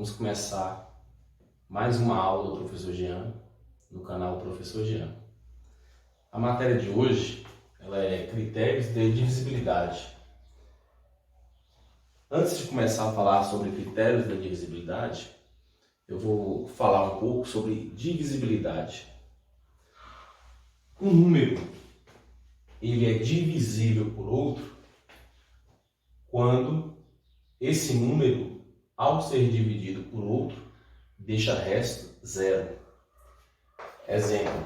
Vamos começar mais uma aula do Professor Jean, no canal Professor Jean. A matéria de hoje ela é critérios de divisibilidade. Antes de começar a falar sobre critérios de divisibilidade, eu vou falar um pouco sobre divisibilidade. Um número ele é divisível por outro quando esse número, ao ser dividido por outro, deixa resto zero. Exemplo: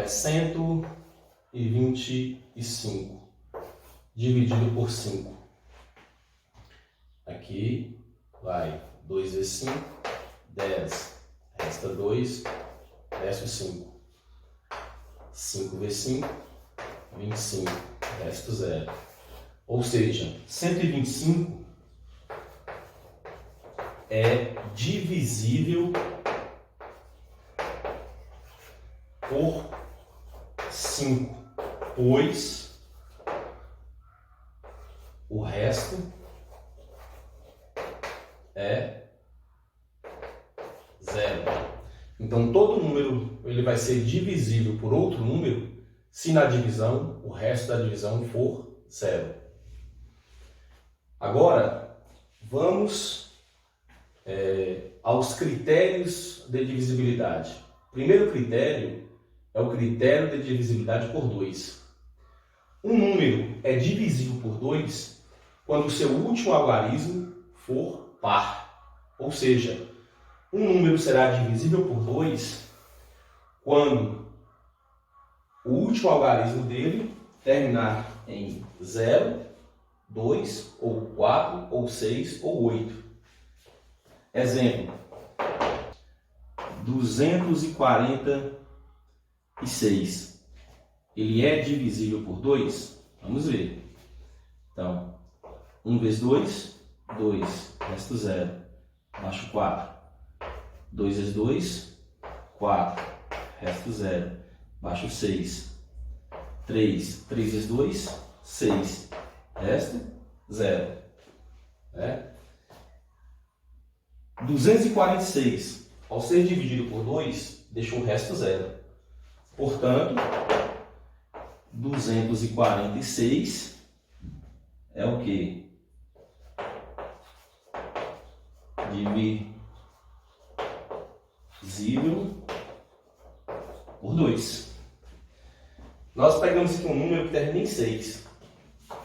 125 dividido por 5. Aqui vai 2 vezes 5, 10. Resta 2, resta 5. 5 vezes 5, 25. Resta 0. Ou seja, 125 é divisível por 5, pois o resto é 0. Então, todo número ele vai ser divisível por outro número se na divisão o resto da divisão for 0. Agora, vamos aos critérios de divisibilidade. O primeiro critério é o critério de divisibilidade por 2. Um número é divisível por 2 quando o seu último algarismo for par. Ou seja, um número será divisível por 2 quando o último algarismo dele terminar em 0, 2, ou 4, ou 6, ou 8. Exemplo: 246. Ele é divisível por 2? Vamos ver. Então, 1 vezes 2, 2. Resto 0. Baixo 4. 2 vezes 2, 4. Resto 0. Baixo 6. 3. 3 vezes 2, 6. Resto 0. 246, ao ser dividido por 2, deixou o resto 0. Portanto, 246 é o quê? Divisível por 2. Nós pegamos aqui um número que termina em 6.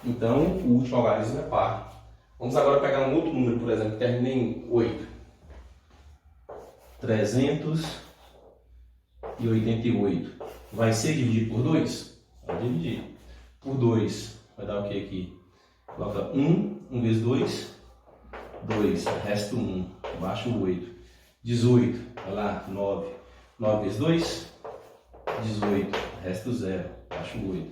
Então, o último algarismo é par. Vamos agora pegar um outro número, por exemplo, que termina em 8. 388. Vai ser dividido por 2? Vai dividir. Por 2 vai dar o que aqui? Coloca 1. 1 vezes 2, 2. Resto 1. Baixo 8. 18. Vai lá, 9. 9 vezes 2, 18. Resto 0. Baixo 8.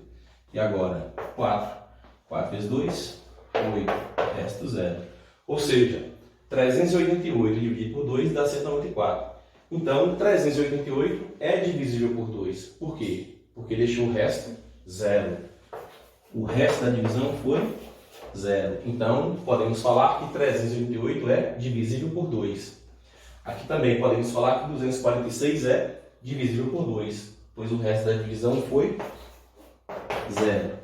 E agora, 4. 4 vezes 2, 8. Resto 0. Ou seja, 388 dividido por 2 dá 194. Então, 388 é divisível por 2. Por quê? Porque deixou o resto 0. O resto da divisão foi 0. Então, podemos falar que 388 é divisível por 2. Aqui também podemos falar que 246 é divisível por 2, pois o resto da divisão foi 0.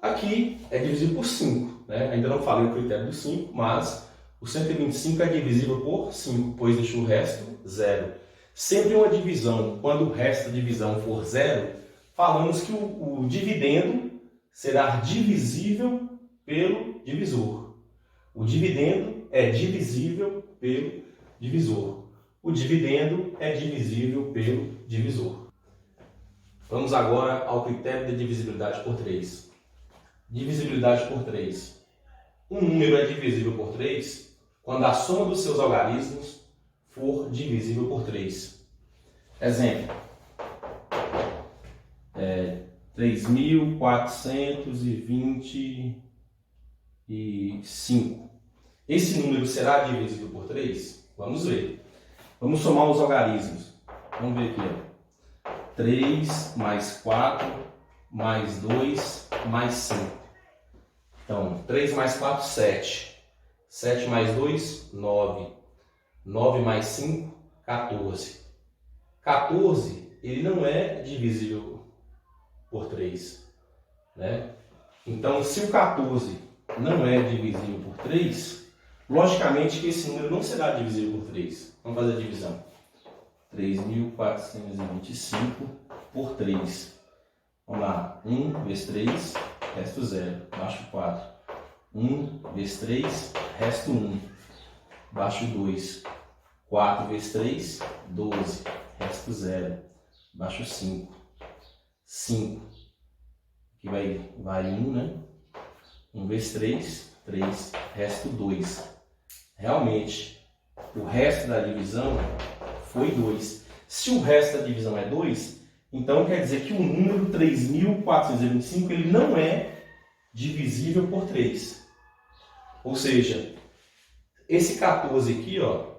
Aqui é divisível por 5. Ainda não falei o critério do 5, mas o 125 é divisível por 5, pois deixou o resto 0. Sempre uma divisão, quando o resto da divisão for 0, falamos que o dividendo será divisível pelo divisor. O dividendo é divisível pelo divisor. O dividendo é divisível pelo divisor. Vamos agora ao critério de divisibilidade por 3. Divisibilidade por 3. Um número é divisível por 3 quando a soma dos seus algarismos for divisível por 3. Exemplo: 3.425. Esse número será divisível por 3? Vamos ver. Vamos somar os algarismos. Vamos ver aqui. 3 mais 4 mais 2 mais 5. Então, 3 mais 4, 7. 7 mais 2, 9. 9 mais 5, 14. 14, ele não é divisível por 3, né? Então, se o 14 não é divisível por 3, logicamente que esse número não será divisível por 3. Vamos fazer a divisão. 3.425 por 3. Vamos lá. 1 vezes 3, resto 0. Baixo 4. 1 vezes 3, resto 1. Baixo 2. 4 vezes 3, 12. Resto 0. Baixo 5. 5. Aqui vai 1, né? 1 vezes 3, 3. Resto 2. Realmente, o resto da divisão foi 2. Se o resto da divisão é 2, então quer dizer que o número 3.425 ele não é divisível por 3. Ou seja, esse 14 aqui, ó,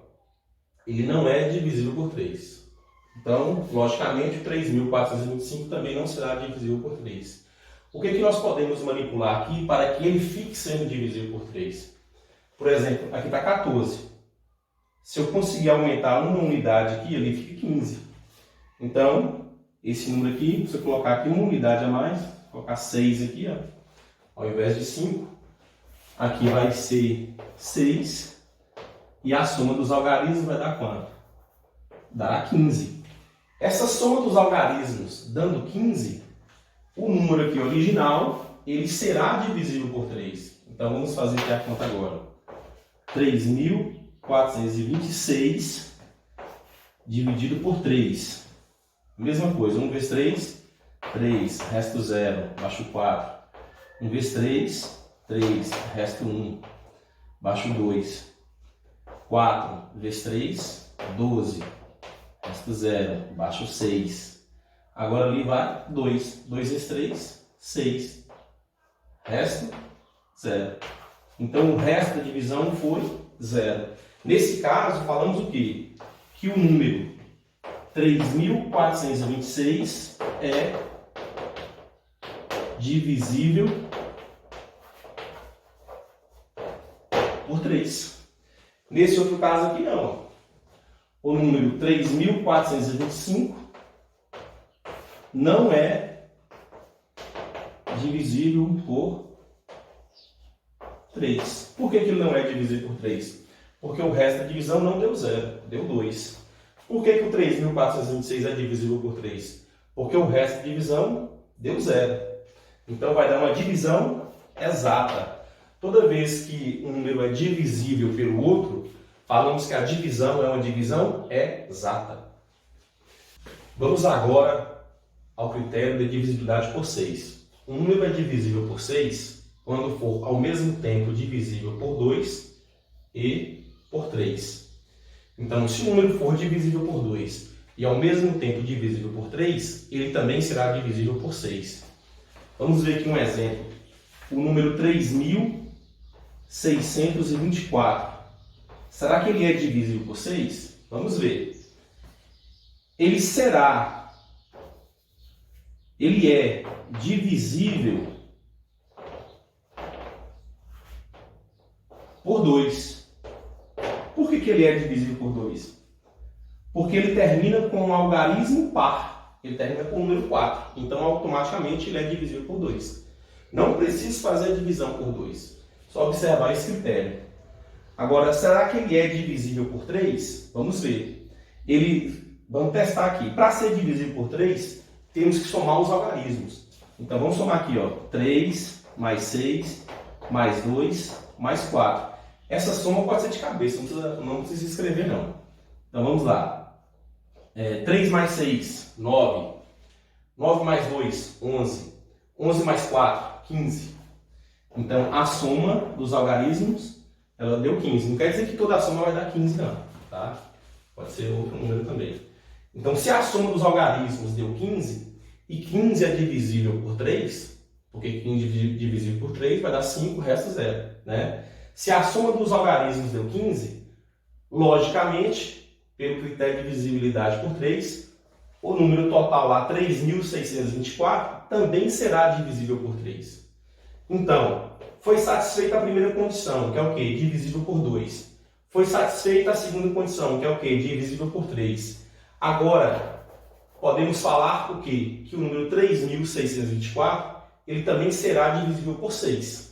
ele não é divisível por 3. Então, logicamente, o 3.425 também não será divisível por 3. O que nós podemos manipular aqui para que ele fique sendo divisível por 3? Por exemplo, aqui está 14. Se eu conseguir aumentar uma unidade aqui, ele fica 15. Então, esse número aqui, se eu colocar aqui uma unidade a mais, colocar 6 aqui, ó, ao invés de 5, aqui vai ser 6. E a soma dos algarismos vai dar quanto? Dará 15. Essa soma dos algarismos dando 15, o número aqui original, ele será divisível por 3. Então, vamos fazer aqui a conta agora. 3.426 dividido por 3. Mesma coisa, 1 vezes 3, 3, resto 0, baixo 4. 1 vezes 3, 3, resto 1, baixo 2. 4 vezes 3, 12, resto 0, baixo 6. Agora ali vai 2. 2 vezes 3, 6. Resto 0. Então o resto da divisão foi 0. Nesse caso, falamos o quê? Que o número 3.426 é divisível por 3. Nesse outro caso aqui não. O número 3.425 não é divisível por 3. Por que ele não é divisível por 3? Porque o resto da divisão não deu 0, deu 2. Por que o 3.426 é divisível por 3? Porque o resto da divisão deu 0. Então vai dar uma divisão exata. Toda vez que um número é divisível pelo outro, falamos que a divisão é uma divisão exata. Vamos agora ao critério de divisibilidade por 6. Um número é divisível por 6 quando for ao mesmo tempo divisível por 2 e por 3. Então, se o número for divisível por 2 e ao mesmo tempo divisível por 3, ele também será divisível por 6. Vamos ver aqui um exemplo. O número 3.624. Será que ele é divisível por 6? Vamos ver. Ele é divisível por 2. Por que ele é divisível por 2? Porque ele termina com um algarismo par. Ele termina com o número 4. Então, automaticamente, ele é divisível por 2. Não preciso fazer a divisão por 2. Só observar esse critério. Agora, será que ele é divisível por 3? Vamos ver. Vamos testar aqui. Para ser divisível por 3, temos que somar os algarismos. Então, vamos somar aqui, ó, 3 mais 6 mais 2 mais 4. Essa soma pode ser de cabeça, não precisa escrever, não. Então, vamos lá. 3 mais 6, 9. 9 mais 2, 11. 11 mais 4, 15. Então, a soma dos algarismos, ela deu 15. Não quer dizer que toda a soma vai dar 15, não. Tá? Pode ser outro número também. Então, se a soma dos algarismos deu 15, e 15 é divisível por 3, porque 15 divisível por 3 vai dar 5, o resto 0. Né? Se a soma dos algarismos deu 15, logicamente, pelo critério de divisibilidade por 3, o número total lá, 3.624, também será divisível por 3. Então, foi satisfeita a primeira condição, que é o quê? Divisível por 2. Foi satisfeita a segunda condição, que é o quê? Divisível por 3. Agora, podemos falar o quê? Que o número 3.624, ele também será divisível por 6.